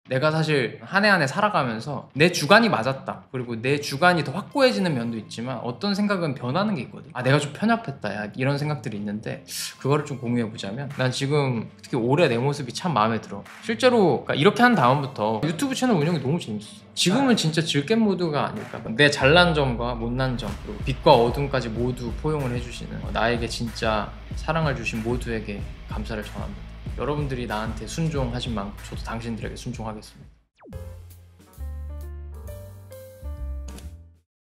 내가 사실 한 해 한 해 살아가면서 내 주관이 맞았다, 그리고 내 주관이 더 확고해지는 면도 있지만 어떤 생각은 변하는 게 있거든. 아, 내가 좀 편협했다, 야, 이런 생각들이 있는데 그거를 좀 공유해보자면, 난 지금 특히 올해 내 모습이 참 마음에 들어. 실제로 그러니까 이렇게 한 다음부터 유튜브 채널 운영이 너무 재밌어. 지금은 진짜 즐겜 모드가 아닐까. 내 잘난 점과 못난 점, 그리고 빛과 어둠까지 모두 포용을 해주시는 나에게 진짜 사랑을 주신 모두에게 감사를 전합니다. 여러분들이 나한테 순종하신 만큼 저도 당신들에게 순종하겠습니다.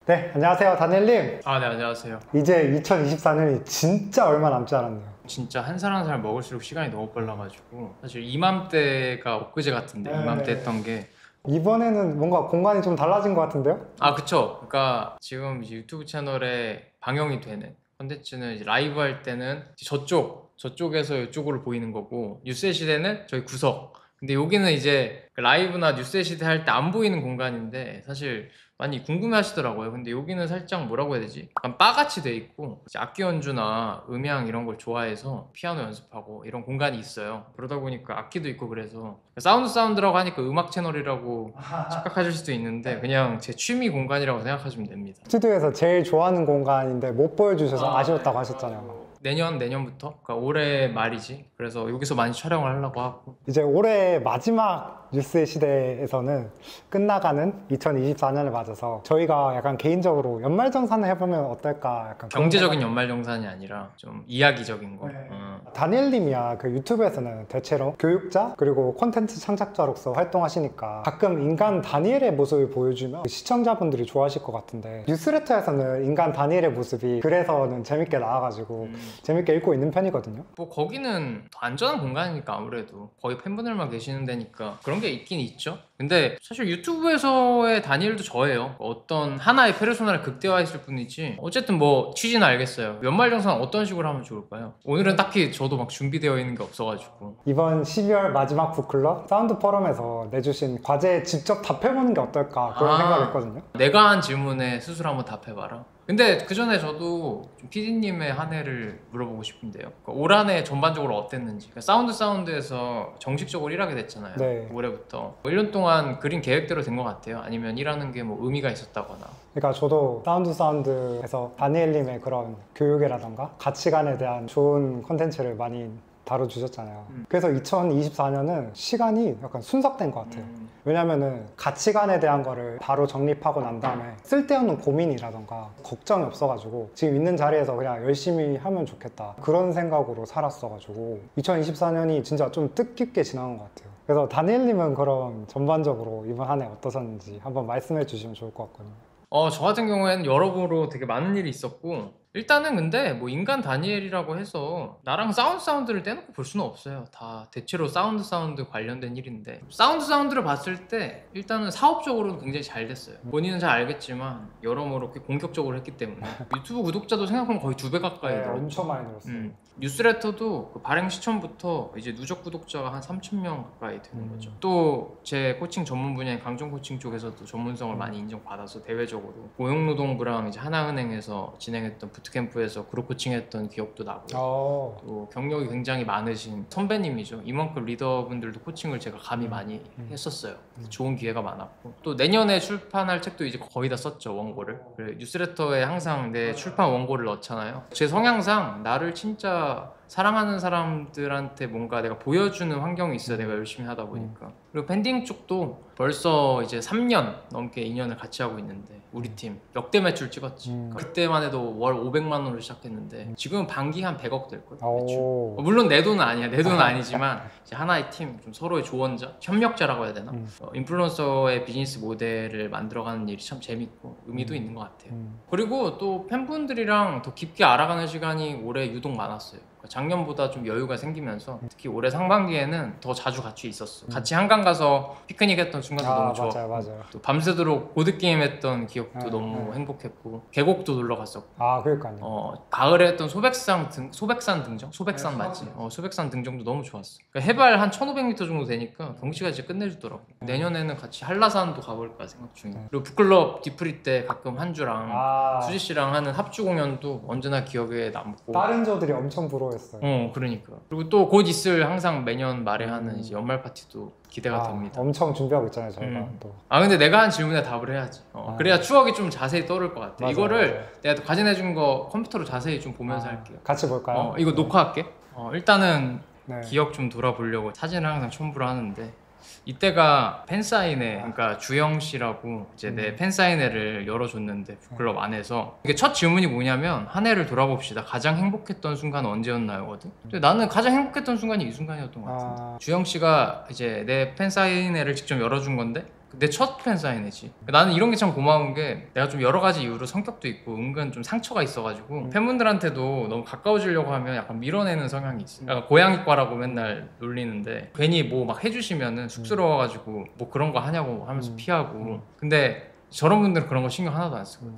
네, 안녕하세요, 다니엘님. 네, 안녕하세요. 이제 2024년이 진짜 얼마 남지 않았네요. 진짜 한 살 한 살 먹을수록 시간이 너무 빨라가지고 사실 이맘때가 엊그제 같은데, 이맘때 했던 게 이번에는 뭔가 공간이 좀 달라진 것 같은데요? 그쵸. 그러니까 지금 이제 유튜브 채널에 방영이 되는 컨텐츠는 이제 라이브 할 때는 저쪽에서 이쪽으로 보이는 거고, 뉴스의 시대는 저희 구석. 근데 여기는 이제 라이브나 뉴스의 시대 할 때 안 보이는 공간인데 사실 많이 궁금해 하시더라고요. 근데 여기는 살짝 뭐라고 해야 되지? 약간 바같이 돼 있고, 이제 악기 연주나 음향 이런 걸 좋아해서 피아노 연습하고 이런 공간이 있어요. 그러다 보니까 악기도 있고, 그래서 사운드라고 하니까 음악 채널이라고 착각하실 수도 있는데 그냥 제 취미 공간이라고 생각하시면 됩니다. 스튜디오에서 제일 좋아하는 공간인데 못 보여주셔서 아쉬웠다고 하셨잖아요. 내년부터? 그러니까 올해 말이지. 그래서 여기서 많이 촬영을 하려고 하고. 이제 올해 마지막 뉴스의 시대에서는 끝나가는 2024년을 맞아서 저희가 약간 개인적으로 연말정산을 해보면 어떨까, 약간 경제적인 연말정산이 아니라 좀 이야기적인 거. 다니엘님이야 그 유튜브에서는 대체로 교육자 그리고 콘텐츠 창작자로서 활동하시니까 가끔 인간 다니엘의 모습을 보여주면 시청자분들이 좋아하실 것 같은데, 뉴스레터에서는 인간 다니엘의 모습이 글에서는 재밌게 나와가지고 재밌게 읽고 있는 편이거든요. 뭐 거기는 더 안전한 공간이니까, 아무래도 거의 팬분들만 계시는 데니까 그런 게 있긴 있죠. 근데 사실 유튜브에서의 다니엘도 저예요. 어떤 하나의 페르소나를 극대화했을 뿐이지. 어쨌든 뭐 취지는 알겠어요. 연말정산 어떤 식으로 하면 좋을까요? 오늘은 딱히 저도 막 준비되어 있는 게 없어가지고. 이번 12월 마지막 북클럽 사운드 포럼에서 내주신 과제에 직접 답해보는 게 어떨까, 그런 생각을 했거든요. 내가 한 질문에 스스로 한번 답해봐라. 근데 그 전에 저도 PD님의 한 해를 물어보고 싶은데요. 그러니까 올 한 해 전반적으로 어땠는지. 그러니까 사운드에서 정식적으로 일하게 됐잖아요. 네. 올해부터 1년 동안 그린 계획대로 된 것 같아요? 아니면 일하는 게 뭐 의미가 있었다거나? 그러니까 저도 사운드에서 다니엘님의 그런 교육이라던가 가치관에 대한 좋은 콘텐츠를 많이 다뤄주셨잖아요. 그래서 2024년은 시간이 약간 순삭된 것 같아요. 왜냐면은 가치관에 대한 거를 바로 정립하고 난 다음에 쓸데없는 고민이라던가 걱정이 없어가지고 지금 있는 자리에서 그냥 열심히 하면 좋겠다, 그런 생각으로 살았어가지고 2024년이 진짜 좀 뜻깊게 지나간 것 같아요. 그래서 다니엘님은 그럼 전반적으로 이번 한 해 어떠셨는지 한번 말씀해 주시면 좋을 것 같거든요. 저 같은 경우에는 여러모로 되게 많은 일이 있었고, 일단은 근데 뭐 인간 다니엘이라고 해서 나랑 사운드를 떼놓고 볼 수는 없어요. 다 대체로 사운드 관련된 일인데, 사운드를 봤을 때 일단은 사업적으로는 굉장히 잘 됐어요. 본인은 잘 알겠지만 여러모로 꽤 공격적으로 했기 때문에 유튜브 구독자도 생각하면 거의 2배 가까이 네, 늘었죠. 엄청 많이 늘었어요. 뉴스레터도 그 발행 시점부터 이제 누적 구독자가 한 3,000명 가까이 되는 거죠. 또 제 코칭 전문 분야인 강정 코칭 쪽에서도 전문성을 많이 인정받아서 대외적으로 고용노동부랑 이제 하나은행에서 진행했던 부트캠프에서 그룹 코칭했던 기억도 나고요. 또 경력이 굉장히 많으신 선배님이죠. 이만큼 리더분들도 코칭을 제가 감히 많이 했었어요. 좋은 기회가 많았고, 또 내년에 출판할 책도 이제 거의 다 썼죠, 원고를. 뉴스레터에 항상 내 출판 원고를 넣잖아요. 제 성향상 나를 진짜 사랑하는 사람들한테 뭔가 내가 보여주는 환경이 있어야 내가 열심히 하다 보니까. 그리고 밴딩 쪽도 벌써 이제 3년 넘게 2년을 같이 하고 있는데 우리 팀 역대 매출 찍었지. 그때만 해도 월 500만 원으로 시작했는데 지금은 반기 한 100억 될 거예요, 매출. 물론 내 돈은 아니야, 내 돈은 아니지만 이제 하나의 팀, 좀 서로의 조언자, 협력자라고 해야 되나? 인플루언서의 비즈니스 모델을 만들어가는 일이 참 재밌고 의미도 있는 것 같아요. 그리고 또 팬분들이랑 더 깊게 알아가는 시간이 올해 유독 많았어요. 작년보다 좀 여유가 생기면서 특히 올해 상반기에는 더 자주 같이 있었어. 같이 한강 가서 피크닉 했던 순간도 너무 좋았고, 맞아요. 또 밤새도록 보드게임 했던 기억도 너무 행복했고, 계곡도 놀러 갔었고, 그러니까요. 가을에 했던 소백산 등정? 소백산 맞지? 소백산 등정도 너무 좋았어. 그러니까 해발 한 1500m 정도 되니까 경치가 진짜 끝내주더라고. 내년에는 같이 한라산도 가볼까 생각 중이에요. 그리고 북클럽 디프리 때 가끔 한주랑 수지 씨랑 하는 합주 공연도 언제나 기억에 남고. 다른 조들이 엄청 부러워 보였어요. 그러니까. 그리고 또 곧 있을 항상 매년 말에 하는 음. 이제 연말 파티도 기대가 됩니다. 엄청 준비하고 있잖아요, 저희가 또. 근데 내가 한 질문에 답을 해야지. 그래야 추억이 좀 자세히 떠오를 것 같아. 맞아요, 이거를 맞아요. 내가 또 가진해준 거 컴퓨터로 자세히 좀 보면서 할게요. 같이 볼까요? 이거 녹화할게. 일단은 네. 기억 좀 돌아보려고 사진을 항상 첨부를 하는데, 이때가 팬사인회, 그러니까 주영 씨라고 이제 내 팬사인회를 열어줬는데 북클럽 안에서, 이게 첫 질문이 뭐냐면 한 해를 돌아봅시다. 가장 행복했던 순간은 언제였나요거든. 근데 나는 가장 행복했던 순간이 이 순간이었던 것 같은데, 주영 씨가 이제 내 팬사인회를 직접 열어준 건데 내 첫 팬사인회지. 나는 이런 게 참 고마운 게, 내가 좀 여러 가지 이유로 성격도 있고 은근 좀 상처가 있어가지고 팬분들한테도 너무 가까워지려고 하면 약간 밀어내는 성향이 있어. 약간 고양이과라고 맨날 놀리는데, 괜히 뭐 막 해주시면은 쑥스러워가지고 뭐 그런 거 하냐고 하면서 피하고. 근데 저런 분들은 그런 거 신경 하나도 안 쓰거든.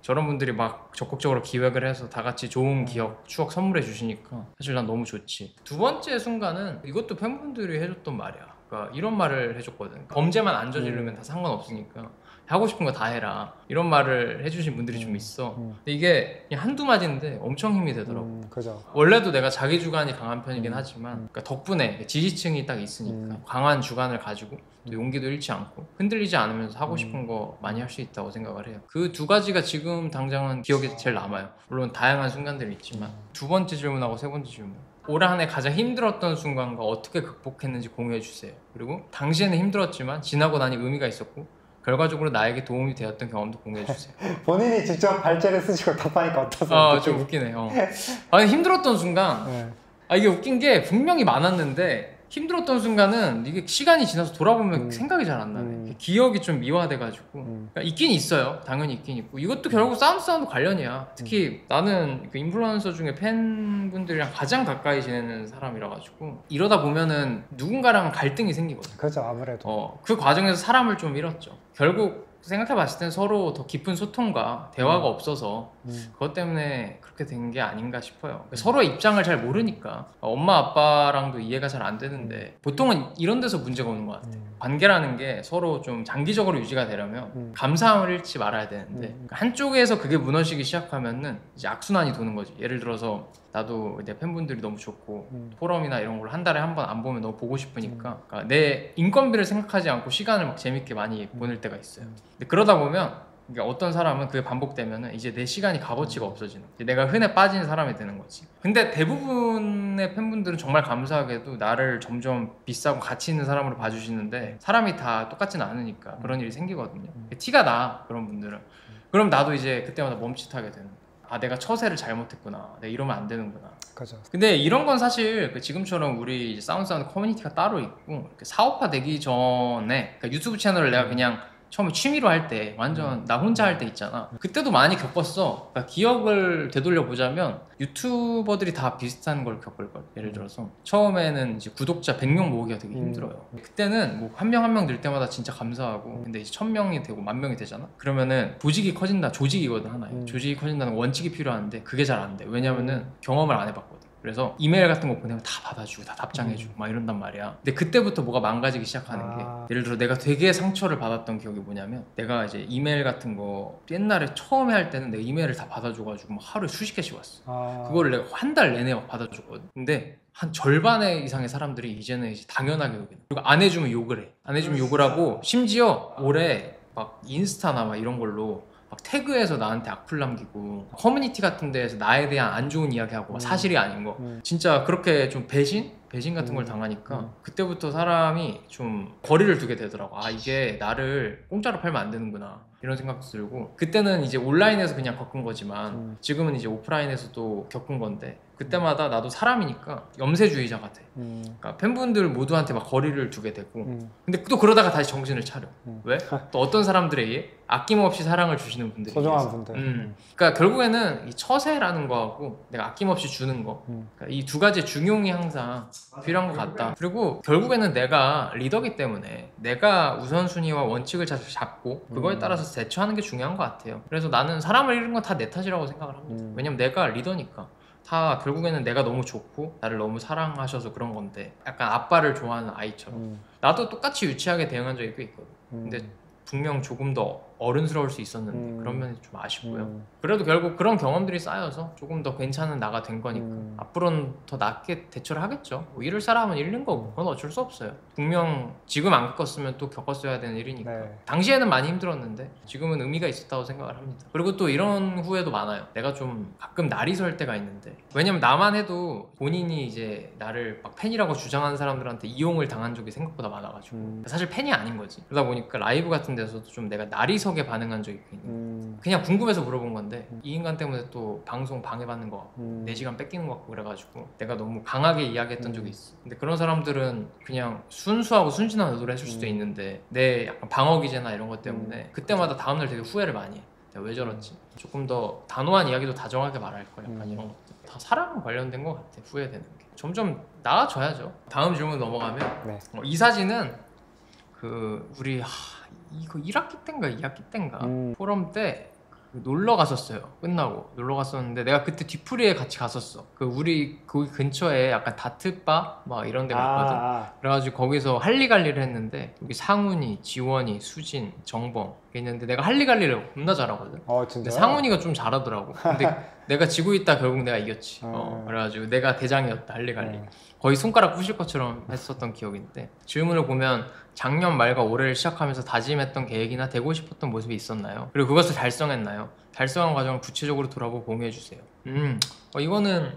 저런 분들이 막 적극적으로 기획을 해서 다 같이 좋은 기억, 추억 선물해 주시니까 사실 난 너무 좋지. 두 번째 순간은 이것도 팬분들이 해줬던 말이야. 그러니까 이런 말을 해줬거든. 범죄만 안 저지르면 다 상관없으니까 하고 싶은 거 다 해라, 이런 말을 해주신 분들이 좀 있어. 근데 이게 그냥 한두 마디인데 엄청 힘이 되더라고. 그죠. 원래도 내가 자기 주관이 강한 편이긴 하지만, 그러니까 덕분에 지지층이 딱 있으니까 강한 주관을 가지고 또 용기도 잃지 않고 흔들리지 않으면서 하고 싶은 거 많이 할 수 있다고 생각을 해요. 그 두 가지가 지금 당장은 기억에 제일 남아요. 물론 다양한 순간들이 있지만. 두 번째 질문하고 세 번째 질문, 올 한 해 가장 힘들었던 순간과 어떻게 극복했는지 공유해 주세요. 그리고 당시에는 힘들었지만 지나고 나니 의미가 있었고 결과적으로 나에게 도움이 되었던 경험도 공유해 주세요. 본인이 직접 발제를 쓰시고 답하니까 어떠세요? 좀 웃기네. 아니, 힘들었던 순간, 네. 이게 웃긴 게 분명히 많았는데, 힘들었던 순간은 이게 시간이 지나서 돌아보면 생각이 잘 안 나네. 기억이 좀 미화돼가지고. 그러니까 있긴 있어요. 당연히 있긴 있고. 이것도 결국 사운드 관련이야. 특히 나는 그 인플루언서 중에 팬분들이랑 가장 가까이 지내는 사람이라 가지고, 이러다 보면은 누군가랑 갈등이 생기거든. 그죠, 아무래도. 그 과정에서 사람을 좀 잃었죠. 결국 생각해봤을 땐 서로 더 깊은 소통과 대화가 없어서 그것 때문에 그렇게 된 게 아닌가 싶어요. 서로의 입장을 잘 모르니까. 엄마 아빠랑도 이해가 잘 안 되는데, 보통은 이런 데서 문제가 오는 것 같아요. 관계라는 게 서로 좀 장기적으로 유지가 되려면 감사함을 잃지 말아야 되는데, 한쪽에서 그게 무너지기 시작하면은 이제 악순환이 도는 거지. 예를 들어서 나도 내 팬분들이 너무 좋고 포럼이나 이런 걸 한 달에 한 번 안 보면 너무 보고 싶으니까, 그러니까 내 인건비를 생각하지 않고 시간을 막 재밌게 많이 보낼 때가 있어요. 근데 그러다 보면 그러니까 어떤 사람은 그게 반복되면은 이제 내 시간이 값어치가 없어지는, 내가 흔해 빠진 사람이 되는 거지. 근데 대부분의 팬분들은 정말 감사하게도 나를 점점 비싸고 가치 있는 사람으로 봐주시는데, 사람이 다 똑같지는 않으니까 그런 일이 생기거든요. 티가 나, 그런 분들은. 그럼 나도 이제 그때마다 멈칫하게 되는, 내가 처세를 잘못했구나, 내가 이러면 안 되는구나. 그죠. 근데 이런 건 사실 지금처럼 우리 이제 사운드 커뮤니티가 따로 있고 사업화 되기 전에, 그러니까 유튜브 채널을 내가 그냥 처음에 취미로 할 때, 완전 나 혼자 할 때 있잖아. 그때도 많이 겪었어. 그러니까 기억을 되돌려 보자면 유튜버들이 다 비슷한 걸 겪을걸. 예를 들어서 처음에는 이제 구독자 100명 모으기가 되게 힘들어요. 그때는 뭐 한 명 한 명 늘 때마다 진짜 감사하고, 근데 이제 1000명이 되고 10,000명이 되잖아. 그러면은 조직이 커진다. 조직이거든, 하나에. 조직이 커진다는 원칙이 필요한데 그게 잘 안 돼. 왜냐면은 경험을 안 해봤거든. 그래서 이메일 같은 거 보내면 다 받아주고 다 답장해주고 막 이런단 말이야. 근데 그때부터 뭐가 망가지기 시작하는 게, 예를 들어 내가 되게 상처를 받았던 기억이 뭐냐면, 내가 이제 이메일 같은 거 옛날에 처음에 할 때는 내가 이메일을 다 받아줘가지고 막 하루에 수십 개씩 왔어. 그거를 내가 한 달 내내 막 받아줬거든. 근데 한 절반의 이상의 사람들이 이제는 이제 당연하게 여기는, 그리고 안 해주면 욕을 해. 안 해주면 욕을 하고, 심지어 올해 막 인스타나 막 이런 걸로 막 태그해서 나한테 악플 남기고, 커뮤니티 같은 데에서 나에 대한 안 좋은 이야기하고 막 사실이 아닌 거, 진짜 그렇게 좀 배신 같은 걸 당하니까 그때부터 사람이 좀 거리를 두게 되더라고. 이게 나를 공짜로 팔면 안 되는구나, 이런 생각도 들고. 그때는 이제 온라인에서 그냥 겪은 거지만 지금은 이제 오프라인에서도 겪은 건데, 그때마다 나도 사람이니까 염세주의자 같아. 그러니까 팬분들 모두한테 막 거리를 두게 되고, 근데 또 그러다가 다시 정신을 차려. 왜? 또 어떤 사람들에게 아낌없이 사랑을 주시는 분들이 소중한 있어서. 분들. 그러니까 결국에는 이 처세라는 거하고 내가 아낌없이 주는 거, 그러니까 이 두 가지의 중용이 항상 필요한 것 같다. 그리고 결국에는 내가 리더기 때문에 내가 우선순위와 원칙을 잘 잡고 그거에 따라서 대처하는 게 중요한 것 같아요. 그래서 나는 사람을 잃은 건 다 내 탓이라고 생각을 합니다. 왜냐면 내가 리더니까. 다 결국에는 내가 너무 좋고 나를 너무 사랑하셔서 그런 건데, 약간 아빠를 좋아하는 아이처럼 나도 똑같이 유치하게 대응한 적이 꽤 있거든. 근데 분명 조금 더 어른스러울 수 있었는데 그런 면이 좀 아쉽고요. 음. 그래도 결국 그런 경험들이 쌓여서 조금 더 괜찮은 나가 된 거니까 앞으로는 더 낫게 대처를 하겠죠. 뭐 잃을 사람은 잃는 거고 그건 어쩔 수 없어요. 분명 지금 안 겪었으면 또 겪었어야 되는 일이니까. 네. 당시에는 많이 힘들었는데 지금은 의미가 있었다고 생각을 합니다. 그리고 또 이런 후회도 많아요. 내가 좀 가끔 날이 설 때가 있는데, 왜냐면 나만 해도 본인이 이제 나를 막 팬이라고 주장하는 사람들한테 이용을 당한 적이 생각보다 많아가지고 사실 팬이 아닌 거지. 그러다 보니까 라이브 같은 데서도 좀 내가 나리석에 반응한 적이 있는, 그냥 궁금해서 물어본 건데 이 인간 때문에 또 방송 방해받는 것 같고 4시간 뺏기는 것 같고 그래가지고 내가 너무 강하게 이야기했던 적이 있어. 근데 그런 사람들은 그냥 순수하고 순진한 의도를 했을 수도 있는데 내 약간 방어 기제나 이런 것 때문에 그때마다 다음날 되게 후회를 많이 해. 내가 왜 저랬지? 조금 더 단호한 이야기도 다정하게 말할 걸. 약간 이런 것들 다 사랑 관련된 것 같아. 후회되는 게 점점 나아져야죠. 다음 질문 넘어가면 네. 이 사진은 그 우리 이거 1학기 때인가 2학기 때인가 포럼 때 놀러 갔었어요. 끝나고 놀러 갔었는데 내가 그때 뒤풀이에 같이 갔었어. 그 우리 거기 근처에 약간 다트바 막 이런 데가 있거든. 그래가지고 거기서 할리갈리를 했는데 여기 상훈이, 지원이, 수진, 정범 있는데 내가 할리갈리를 겁나 잘하거든. 근데 진짜요? 상훈이가 좀 잘하더라고. 근데 내가 지고 있다 결국 내가 이겼지. 그래가지고 내가 대장이었다 할리갈리. 거의 손가락 부실 것처럼 했었던 기억인데, 질문을 보면 작년 말과 올해를 시작하면서 다짐했던 계획이나 되고 싶었던 모습이 있었나요? 그리고 그것을 달성했나요? 달성한 과정을 구체적으로 돌아보고 공유해주세요. 이거는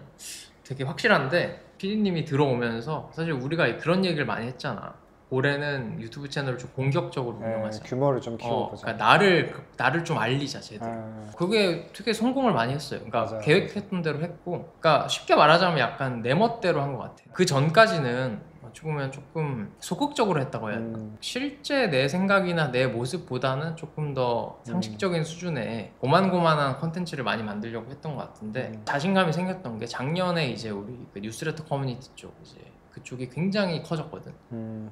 되게 확실한데, PD님이 들어오면서 사실 우리가 그런 얘기를 많이 했잖아. 올해는 유튜브 채널을 좀 공격적으로 운영하자. 규모를 좀 키워보자. 그러니까 나를 좀 알리자 제대로. 그게 되게 성공을 많이 했어요. 그러니까 맞아요. 계획했던 대로 했고, 그러니까 쉽게 말하자면 약간 내 멋대로 한 것 같아요. 그 전까지는 어찌 보면 조금 소극적으로 했다고 해야 되나? 실제 내 생각이나 내 모습보다는 조금 더 상식적인 수준의 고만고만한 컨텐츠를 많이 만들려고 했던 것 같은데 자신감이 생겼던 게 작년에 이제 우리 그 뉴스레터 커뮤니티 쪽 이제 그쪽이 굉장히 커졌거든.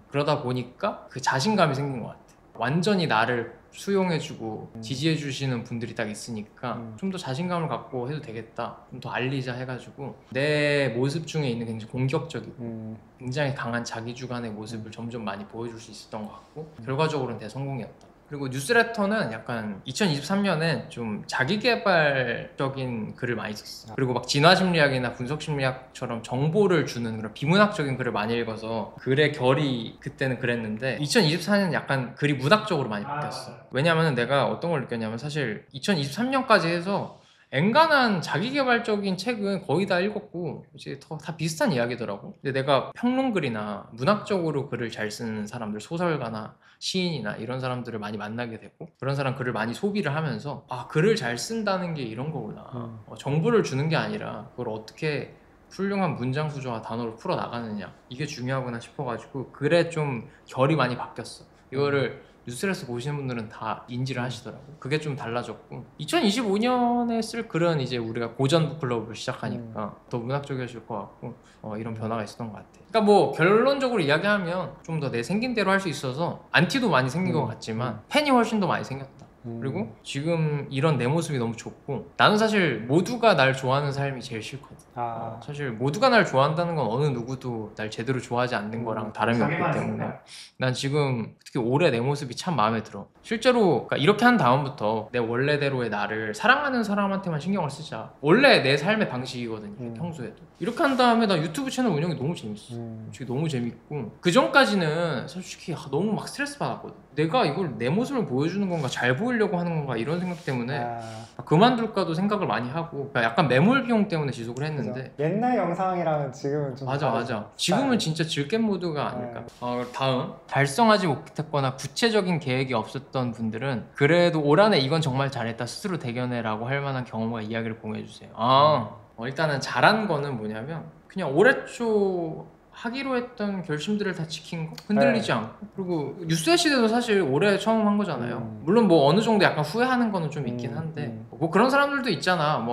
그러다 보니까 그 자신감이 생긴 것 같아. 완전히 나를 수용해주고 지지해주시는 분들이 딱 있으니까 좀 더 자신감을 갖고 해도 되겠다, 좀 더 알리자 해가지고 내 모습 중에 있는 굉장히 공격적이고 굉장히 강한 자기 주관의 모습을 점점 많이 보여줄 수 있었던 것 같고 결과적으로는 대성공이었다. 그리고 뉴스레터는 약간 2023년에 좀 자기개발적인 글을 많이 썼어. 그리고 막 진화심리학이나 분석심리학처럼 정보를 주는 그런 비문학적인 글을 많이 읽어서 글의 결이 그때는 그랬는데 2024년은 약간 글이 문학적으로 많이 바뀌었어. 왜냐면 내가 어떤 걸 느꼈냐면 사실 2023년까지 해서 엔간한 자기개발적인 책은 거의 다 읽었고 이제 다 비슷한 이야기더라고. 근데 내가 평론글이나 문학적으로 글을 잘 쓰는 사람들, 소설가나 시인이나 이런 사람들을 많이 만나게 되고 그런 사람 글을 많이 소비를 하면서 글을 잘 쓴다는 게 이런 거구나. 정보를 주는 게 아니라 그걸 어떻게 훌륭한 문장 구조와 단어로 풀어 나가느냐, 이게 중요하구나 싶어가지고 글에 좀 결이 많이 바뀌었어. 이거를 뉴스레터 보시는 분들은 다 인지를 하시더라고요. 그게 좀 달라졌고 2025년에 쓸 글은 이제 우리가 고전 북클럽을 시작하니까 더 문학적이어질 것 같고 이런 변화가 있었던 것 같아요. 그러니까 뭐 결론적으로 이야기하면 좀 더 내 생긴 대로 할 수 있어서 안티도 많이 생긴 것 같지만 팬이 훨씬 더 많이 생겼다. 그리고 지금 이런 내 모습이 너무 좋고, 나는 사실 모두가 날 좋아하는 삶이 제일 싫거든. 사실 모두가 날 좋아한다는 건 어느 누구도 날 제대로 좋아하지 않는 거랑 다름이 없기 때문에 난 지금 특히 올해 내 모습이 참 마음에 들어. 실제로 그러니까 이렇게 한 다음부터 내 원래대로의 나를 사랑하는 사람한테만 신경을 쓰자. 원래 내 삶의 방식이거든요. 평소에도 이렇게 한 다음에 나 유튜브 채널 운영이 너무 재밌어. 솔직히 너무 재밌고, 그 전까지는 솔직히 너무 막 스트레스 받았거든. 내가 이걸 내 모습을 보여주는 건가, 잘 보이려고 하는 건가, 이런 생각 때문에 그만둘까도 생각을 많이 하고, 그러니까 약간 매몰 비용 때문에 지속을 했는데. 그죠? 옛날 영상이랑은 지금은 좀 맞아. 지금은 진짜 질겜 모드가 아닐까. 다음, 달성하지 못했거나 구체적인 계획이 없었던 분들은 그래도 올 한해 이건 정말 잘했다, 스스로 대견해라고 할 만한 경험과 이야기를 공유해주세요. 일단은 잘한 거는 뭐냐면 그냥 올해 초 하기로 했던 결심들을 다 지킨 거, 흔들리지 않고. 그리고 뉴스의 시대도 사실 올해 처음 한 거잖아요. 물론 뭐 어느 정도 약간 후회하는 거는 좀 있긴 한데 뭐 그런 사람들도 있잖아.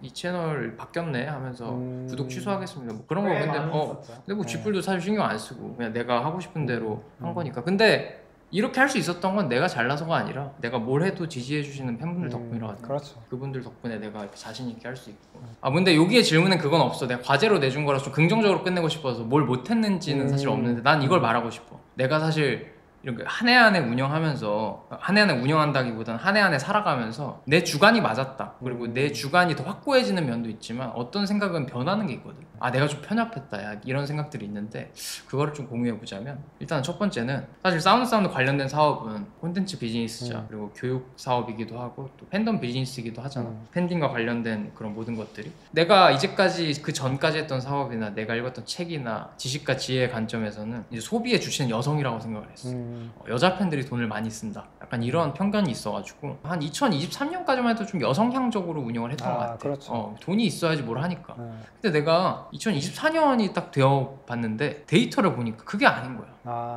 이 채널 바뀌었네 하면서 구독 취소하겠습니다, 뭐 그런 거. 근데 뭐 쥐뿔도 사실 신경 안 쓰고 그냥 내가 하고 싶은 대로 한 거니까. 근데 이렇게 할 수 있었던 건 내가 잘나서가 아니라 내가 뭘 해도 지지해 주시는 팬분들 덕분이라거든요. 그렇죠. 그분들 덕분에 내가 이렇게 자신 있게 할 수 있고. 근데 여기에 질문엔 그건 없어. 내가 과제로 내준 거라서 좀 긍정적으로 끝내고 싶어서 뭘 못했는지는 사실 없는데 난 이걸 말하고 싶어. 내가 사실 이런 거 한 해 한 해 운영하면서 한 해 한 해 운영한다기보다는 한 해 한 해 살아가면서 내 주관이 맞았다. 그리고 내 주관이 더 확고해지는 면도 있지만 어떤 생각은 변하는 게 있거든. 아 내가 좀 편협했다 야 이런 생각들이 있는데 그거를 좀 공유해 보자면 일단 첫 번째는 사실 사운드 관련된 사업은 콘텐츠 비즈니스자 그리고 교육 사업이기도 하고 또 팬덤 비즈니스이기도 하잖아. 팬딩과 관련된 그런 모든 것들이 내가 이제까지 그 전까지 했던 사업이나 내가 읽었던 책이나 지식과 지혜의 관점에서는 이제 소비의 주체는 여성이라고 생각을 했어. 여자 팬들이 돈을 많이 쓴다. 약간 이런 편견이 있어가지고 한 2023년까지만 해도 좀 여성향적으로 운영을 했던 것 같아. 그렇죠. 돈이 있어야지 뭘 하니까. 근데 내가 2024년이 딱 되어 봤는데 데이터를 보니까 그게 아닌 거야.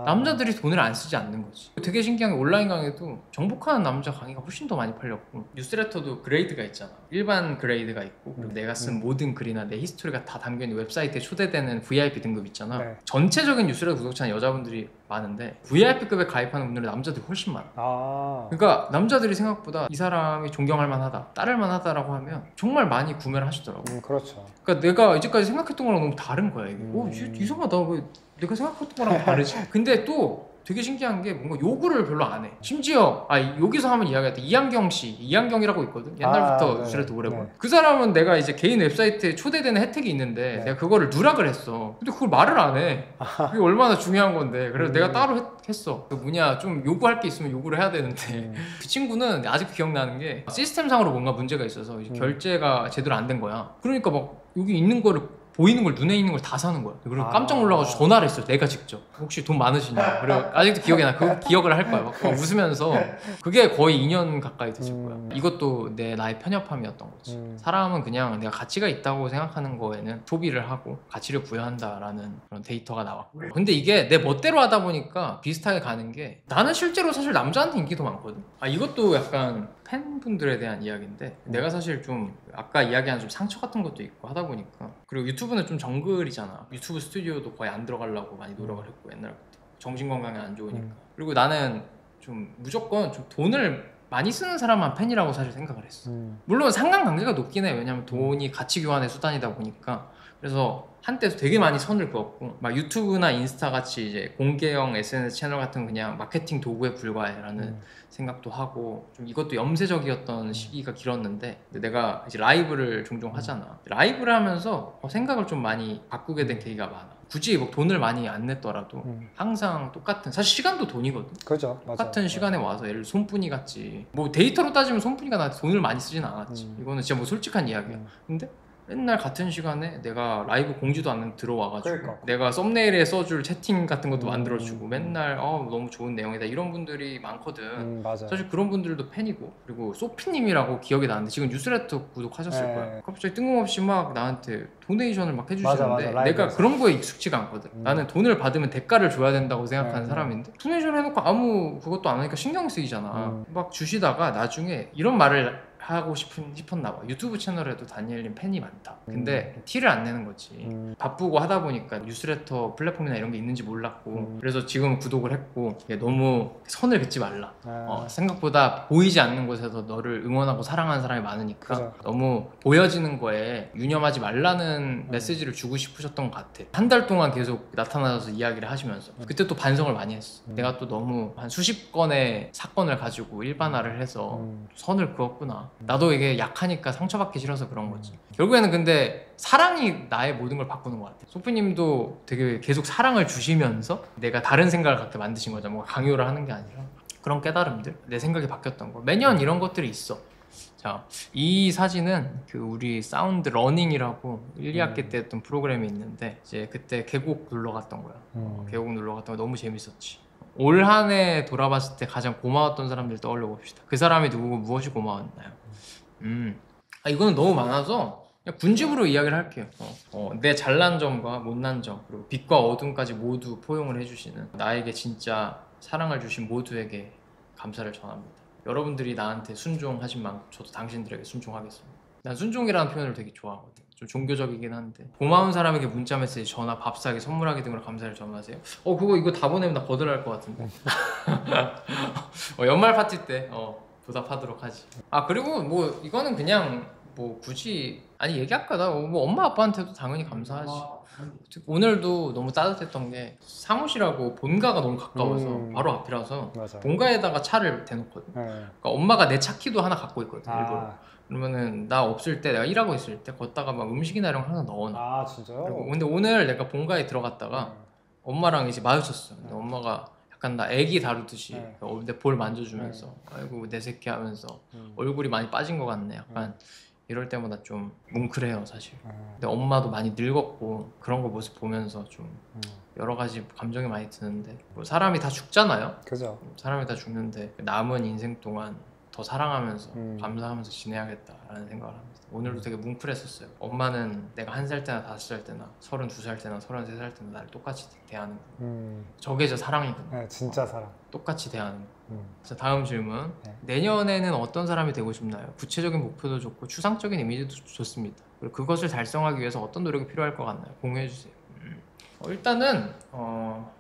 남자들이 돈을 안 쓰지 않는 거지. 되게 신기한 게 온라인 강의도 정복하는 남자 강의가 훨씬 더 많이 팔렸고 뉴스레터도 그레이드가 있잖아. 일반 그레이드가 있고 그리고 내가 쓴 모든 글이나 내 히스토리가 다 담겨있는 웹사이트에 초대되는 VIP 등급 있잖아. 네. 전체적인 뉴스레터 구독자는 여자분들이 많은데 VIP급에 가입하는 분들은 남자들이 훨씬 많아. 그러니까 남자들이 생각보다 이 사람이 존경할 만하다, 따를 만하다라고 하면 정말 많이 구매를 하시더라고. 그렇죠. 그러니까 내가 이제까지 생각했던 거랑 너무 다른 거야 이게. 이상하다. 왜 내가 생각했던 거랑 다르지? 근데 또 되게 신기한 게 뭔가 요구를 별로 안 해. 심지어 여기서 한번 이야기할 때 이한경이라고 있거든. 옛날부터 뉴스레터 오래 본. 그 사람은 내가 이제 개인 웹사이트에 초대되는 혜택이 있는데 내가 그거를 누락을 했어. 근데 그걸 말을 안 해. 그게 얼마나 중요한 건데. 그래서 내가 따로 했어. 좀 요구할 게 있으면 요구를 해야 되는데 그 친구는 아직도 기억나는 게 시스템상으로 뭔가 문제가 있어서 이제 결제가 제대로 안 된 거야. 그러니까 막 여기 있는 거를 보이는 걸 눈에 있는 걸 다 사는 거야. 그리고 깜짝 놀라가지고 전화를 했어요. 내가 직접. 혹시 돈 많으시냐? 그리고 아직도 기억이 나. 그 기억을 할 거야. 막 웃으면서 그게 거의 2년 가까이 됐을 거야. 이것도 나의 편협함이었던 거지. 사람은 그냥 내가 가치가 있다고 생각하는 거에는 소비를 하고 가치를 부여한다라는 그런 데이터가 나왔고. 근데 이게 내 멋대로 하다 보니까 비슷하게 가는 게 나는 실제로 사실 남자한테 인기도 많거든. 이것도 약간 팬분들에 대한 이야기인데 내가 사실 좀 아까 이야기한 좀 상처 같은 것도 있고 하다 보니까 그리고 유튜브는 좀 정글이잖아. 유튜브 스튜디오도 거의 안 들어가려고 많이 노력을 했고 옛날부터 정신건강에 안 좋으니까. 그리고 나는 좀 무조건 좀 돈을 많이 쓰는 사람만 팬이라고 사실 생각을 했어. 물론 상관관계가 높긴 해. 왜냐면 돈이 가치 교환의 수단이다 보니까. 그래서 한때 되게 많이 선을 그었고 막 유튜브나 인스타 같이 이제 공개형 SNS 채널 같은 그냥 마케팅 도구에 불과해라는 생각도 하고 좀 이것도 염세적이었던 시기가 길었는데 내가 이제 라이브를 종종 하잖아. 라이브를 하면서 생각을 좀 많이 바꾸게 된 계기가 많아. 굳이 뭐 돈을 많이 안 냈더라도 항상 똑같은, 사실 시간도 돈이거든. 그죠, 똑같은 맞아. 시간에 와서 예를 들어 손뿐이 같지, 뭐 데이터로 따지면 손뿐이가 나한테 돈을 많이 쓰진 않았지. 이거는 진짜 뭐 솔직한 이야기야. 근데 맨날 같은 시간에 내가 라이브 공지도 안 들어와가지고 그러니까. 내가 썸네일에 써줄 채팅 같은 것도 만들어주고 맨날 너무 좋은 내용이다 이런 분들이 많거든. 맞아요. 사실 그런 분들도 팬이고, 그리고 소피님이라고 기억이 나는데 지금 뉴스레터 구독하셨을 네. 거야. 갑자기 뜬금없이 막 나한테 도네이션을 막 해주시는데 맞아, 내가 라이브에서. 그런 거에 익숙지가 않거든. 나는 돈을 받으면 대가를 줘야 된다고 생각하는 네. 사람인데 도네이션 해놓고 아무 그것도 안 하니까 신경 쓰이잖아. 막 주시다가 나중에 이런 말을 하고 싶었나 봐. 유튜브 채널에도 다니엘님 팬이 많다. 근데 티를 안 내는 거지. 바쁘고 하다 보니까 뉴스레터 플랫폼이나 이런 게 있는지 몰랐고 그래서 지금 구독을 했고, 너무 선을 긋지 말라. 생각보다 보이지 않는 곳에서 너를 응원하고 사랑하는 사람이 많으니까 그죠. 너무 보여지는 거에 유념하지 말라는 메시지를 주고 싶으셨던 것 같아. 한 달 동안 계속 나타나서 이야기를 하시면서 그때 또 반성을 많이 했어. 내가 또 너무 한 수십 건의 사건을 가지고 일반화를 해서 선을 그었구나. 나도 이게 약하니까 상처받기 싫어서 그런 거지. 결국에는 근데 사랑이 나의 모든 걸 바꾸는 것 같아. 소프님도 되게 계속 사랑을 주시면서 내가 다른 생각을 갖게 만드신 거죠. 뭔가 강요를 하는 게 아니라 그런 깨달음들, 내 생각이 바뀌었던 거. 매년 이런 것들이 있어. 자, 이 사진은 그 우리 사운드 러닝이라고 1, 2학기 때 했던 프로그램이 있는데 이제 그때 계곡 놀러 갔던 거야. 계곡 놀러 갔던 거 너무 재밌었지. 올 한 해 돌아봤을 때 가장 고마웠던 사람들 떠올려 봅시다. 그 사람이 누구고 무엇이 고마웠나요? 이거는 너무 많아서 그냥 군집으로 이야기를 할게요. 내 잘난 점과 못난 점, 그리고 빛과 어둠까지 모두 포용을 해주시는 나에게 진짜 사랑을 주신 모두에게 감사를 전합니다. 여러분들이 나한테 순종하신 만큼 저도 당신들에게 순종하겠습니다. 난 순종이라는 표현을 되게 좋아하거든. 좀 종교적이긴 한데, 고마운 사람에게 문자 메시지, 전화, 밥 사기, 선물하기 등으로 감사를 전하세요. 이거 다 보내면 나 거절할 것 같은데. 연말 파티 때 보답하도록 하지. 그리고 뭐 이거는 그냥 뭐 굳이 아니 얘기할까 나 뭐 엄마 아빠한테도 당연히 감사하지. 오늘도 너무 따뜻했던 게 사무실하고 본가가 너무 가까워서 바로 앞이라서 맞아. 본가에다가 차를 대놓거든. 네. 그러니까 엄마가 내 차 키도 하나 갖고 있거든 일부러. 아, 그러면은 나 없을 때 내가 일하고 있을 때 걷다가 막 음식이나 이런 거 항상 넣어놔. 아 진짜요? 그리고 근데 오늘 내가 본가에 들어갔다가 엄마랑 이제 마주쳤어. 근데 네. 엄마가 약간 나 애기 다루듯이 네. 내 볼 만져주면서 아이고 내 새끼 하면서 얼굴이 많이 빠진 것 같네. 약간 이럴 때마다 좀 뭉클해요 사실. 근데 엄마도 많이 늙었고 그런 거 모습 보면서 좀 여러 가지 감정이 많이 드는데 뭐 사람이 다 죽잖아요. 그죠. 사람이 다 죽는데 남은 인생 동안 더 사랑하면서 감사하면서 지내야겠다라는 생각을 합니다. 오늘도 되게 뭉클했었어요. 엄마는 내가 1살 때나 5살 때나 32살 때나 33살 때나 나를 똑같이 대하는 거. 저게 저 사랑이구나. 네, 진짜 사랑. 똑같이 대하는 거. 그래서 다음 질문. 네. 내년에는 어떤 사람이 되고 싶나요? 구체적인 목표도 좋고 추상적인 이미지도 좋습니다. 그리고 그것을 달성하기 위해서 어떤 노력이 필요할 것 같나요? 공유해주세요. 일단은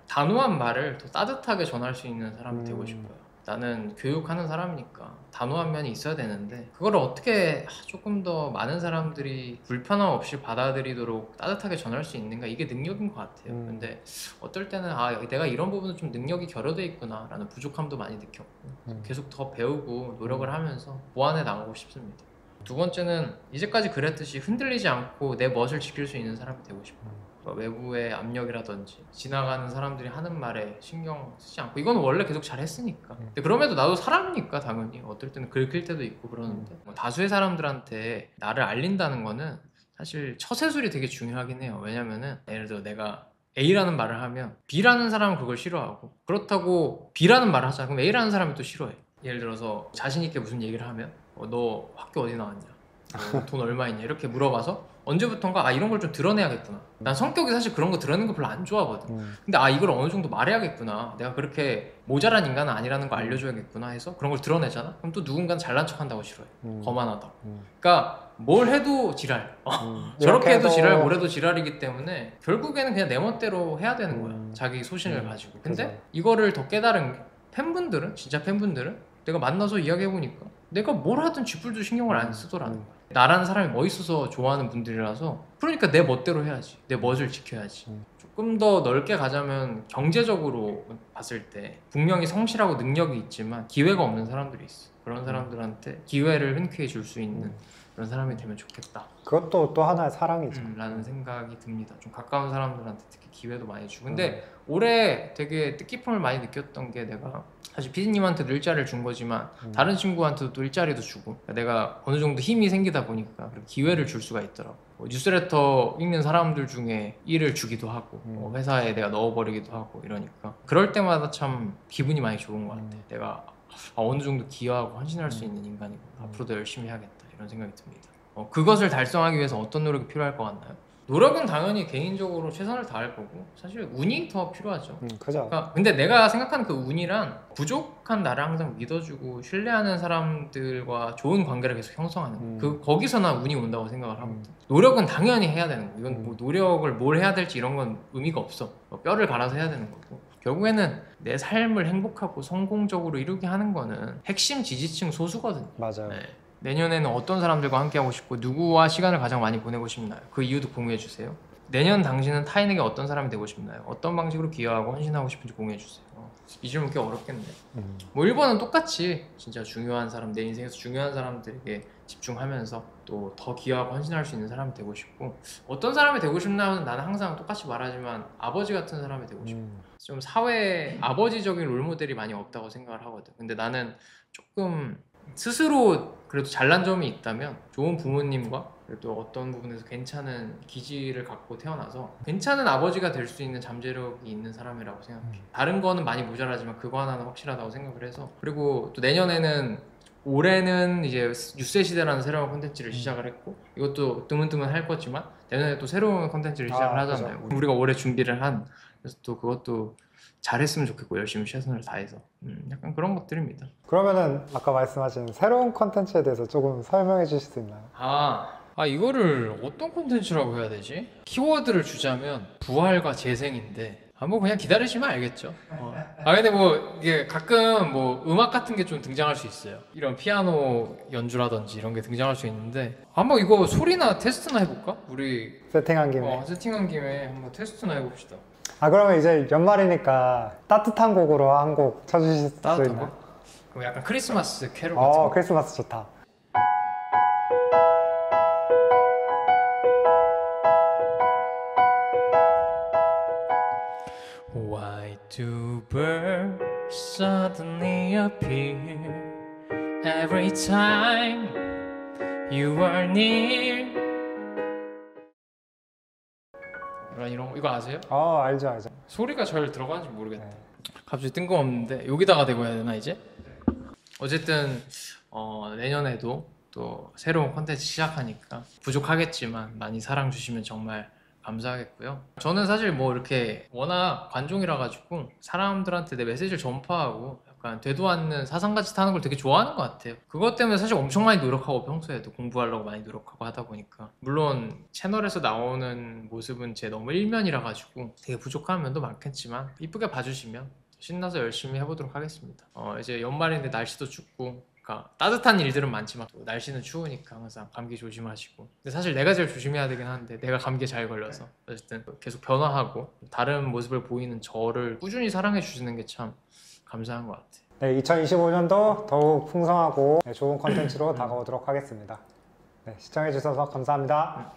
단호한 말을 더 따뜻하게 전할 수 있는 사람이 되고 싶어요. 나는 교육하는 사람이니까 단호한 면이 있어야 되는데 그거를 어떻게 조금 더 많은 사람들이 불편함 없이 받아들이도록 따뜻하게 전할 수 있는가, 이게 능력인 것 같아요. 근데 어떨 때는 내가 이런 부분은 좀 능력이 결여돼 있구나 라는 부족함도 많이 느꼈고 계속 더 배우고 노력을 하면서 보완해 나가고 싶습니다. 두 번째는 이제까지 그랬듯이 흔들리지 않고 내 멋을 지킬 수 있는 사람이 되고 싶어요. 외부의 압력이라든지 지나가는 사람들이 하는 말에 신경 쓰지 않고, 이건 원래 계속 잘했으니까. 근데 그럼에도 나도 사람이니까 당연히 어떨 때는 긁힐 때도 있고 그러는데 다수의 사람들한테 나를 알린다는 거는 사실 처세술이 되게 중요하긴 해요. 왜냐면은 예를 들어 내가 A라는 말을 하면 B라는 사람은 그걸 싫어하고, 그렇다고 B라는 말을 하잖아. 그럼 A라는 사람이 또 싫어해. 예를 들어서 자신 있게 무슨 얘기를 하면 너 학교 어디 나왔냐? 돈 얼마 있냐? 이렇게 물어봐서 언제부턴가 이런 걸 좀 드러내야겠구나. 난 성격이 사실 그런 거 드러내는 거 별로 안 좋아하거든. 근데 이걸 어느 정도 말해야겠구나. 내가 그렇게 모자란 인간은 아니라는 거 알려줘야겠구나 해서 그런 걸 드러내잖아. 그럼 또 누군가는 잘난 척 한다고 싫어해. 거만하다고. 그러니까 뭘 해도 지랄. 저렇게 해도 지랄, 뭘 해도 지랄이기 때문에 결국에는 그냥 내 멋대로 해야 되는 거야. 자기 소신을 가지고. 근데 그죠. 이거를 더 깨달은 게 팬분들은, 진짜 팬분들은 내가 만나서 이야기해보니까 내가 뭘 하든 쥐뿔도 신경을 안 쓰더라는 거야. 나라는 사람이 멋있어서 좋아하는 분들이라서, 그러니까 내 멋대로 해야지. 내 멋을 지켜야지. 조금 더 넓게 가자면 경제적으로 봤을 때 분명히 성실하고 능력이 있지만 기회가 없는 사람들이 있어. 그런 사람들한테 기회를 흔쾌히 줄 수 있는 그런 사람이 되면 좋겠다. 그것도 또 하나의 사랑이죠. 라는 생각이 듭니다. 좀 가까운 사람들한테 특히 기회도 많이 주고. 근데 올해 되게 뜻깊음을 많이 느꼈던 게, 내가 사실 피디님한테도 일자리를 준 거지만 다른 친구한테도 또 일자리도 주고, 그러니까 내가 어느 정도 힘이 생기다 보니까 기회를 줄 수가 있더라고. 뉴스레터 읽는 사람들 중에 일을 주기도 하고 회사에 내가 넣어버리기도 하고 이러니까 그럴 때마다 참 기분이 많이 좋은 것 같아. 내가 어느 정도 기여하고 헌신할 수 있는 인간이고 앞으로도 열심히 해야겠다 이런 생각이 듭니다. 그것을 달성하기 위해서 어떤 노력이 필요할 것 같나요? 노력은 당연히 개인적으로 최선을 다할 거고, 사실 운이 더 필요하죠. 그죠. 그러니까 근데 내가 생각하는 그 운이란 부족한 나를 항상 믿어주고 신뢰하는 사람들과 좋은 관계를 계속 형성하는 거. 거기서 난 운이 온다고 생각을 하거든. 노력은 당연히 해야 되는 거. 이건 뭐 노력을 뭘 해야 될지 이런 건 의미가 없어. 뼈를 갈아서 해야 되는 거고, 결국에는 내 삶을 행복하고 성공적으로 이루게 하는 거는 핵심 지지층 소수거든요. 맞아요. 네. 내년에는 어떤 사람들과 함께 하고 싶고 누구와 시간을 가장 많이 보내고 싶나요? 그 이유도 공유해 주세요. 내년 당신은 타인에게 어떤 사람이 되고 싶나요? 어떤 방식으로 기여하고 헌신하고 싶은지 공유해 주세요. 이 질문 꽤 어렵겠네. 뭐 1번은 똑같이 진짜 중요한 사람, 내 인생에서 중요한 사람들에게 집중하면서 또 더 기여하고 헌신할 수 있는 사람이 되고 싶고, 어떤 사람이 되고 싶냐면 나는 항상 똑같이 말하지만 아버지 같은 사람이 되고 싶어. 좀 사회에 아버지적인 롤모델이 많이 없다고 생각을 하거든. 근데 나는 조금 스스로 그래도 잘난 점이 있다면 좋은 부모님과 그래도 어떤 부분에서 괜찮은 기질을 갖고 태어나서 괜찮은 아버지가 될 수 있는 잠재력이 있는 사람이라고 생각해. 다른 거는 많이 모자라지만 그거 하나는 확실하다고 생각을 해서. 그리고 또 올해는 이제 뉴스의 시대라는 새로운 콘텐츠를 시작을 했고, 이것도 드문드문 할 거지만 내년에 또 새로운 콘텐츠를 시작을 하잖아요. 그죠. 우리가 올해 준비를 한. 그래서 또 그것도 잘했으면 좋겠고 열심히 최선을 다해서 약간 그런 것들입니다. 그러면은 아까 말씀하신 새로운 컨텐츠에 대해서 조금 설명해 주실 수 있나요? 이거를 어떤 콘텐츠라고 해야 되지? 키워드를 주자면 부활과 재생인데, 뭐 그냥 기다리시면 알겠죠. 근데 뭐 이게 가끔 뭐 음악 같은 게 좀 등장할 수 있어요. 이런 피아노 연주라든지 이런 게 등장할 수 있는데 한번 이거 소리나 테스트나 해볼까? 우리 세팅한 김에. 세팅한 김에 한번 테스트나 해봅시다. 그러면 이제 연말이니까 따뜻한 곡으로 한 곡 쳐주실 수 따뜻한 있나요? 거? 그럼 약간 크리스마스 캐롤 같은 거. 크리스마스 좋다. Why do birds suddenly appear every time you are near? 이런 거 이거 아세요? 알죠, 알죠. 소리가 잘 들어가는지 모르겠다. 네. 갑자기 뜬금없는데 여기다가 대고 해야 되나 이제? 어쨌든 내년에도 또 새로운 콘텐츠 시작하니까 부족하겠지만 많이 사랑 주시면 정말 감사하겠고요. 저는 사실 뭐 이렇게 워낙 관종이라 가지고 사람들한테 내 메시지를 전파하고 약간 되도 않는 사상같이 타는 걸 되게 좋아하는 것 같아요. 그것 때문에 사실 엄청 많이 노력하고 평소에도 공부하려고 많이 노력하고 하다 보니까 물론 채널에서 나오는 모습은 제 너무 일면이라 가지고 되게 부족한 면도 많겠지만 이쁘게 봐주시면 신나서 열심히 해보도록 하겠습니다. 이제 연말인데 날씨도 춥고 그러니까 따뜻한 일들은 많지만 또 날씨는 추우니까 항상 감기 조심하시고 근데 사실 내가 제일 조심해야 되긴 하는데 내가 감기에 잘 걸려서 어쨌든 계속 변화하고 다른 모습을 보이는 저를 꾸준히 사랑해 주시는 게 참 감사한 것 같아요. 네, 2025년도 더욱 풍성하고 좋은 컨텐츠로 다가오도록 하겠습니다. 네, 시청해 주셔서 감사합니다.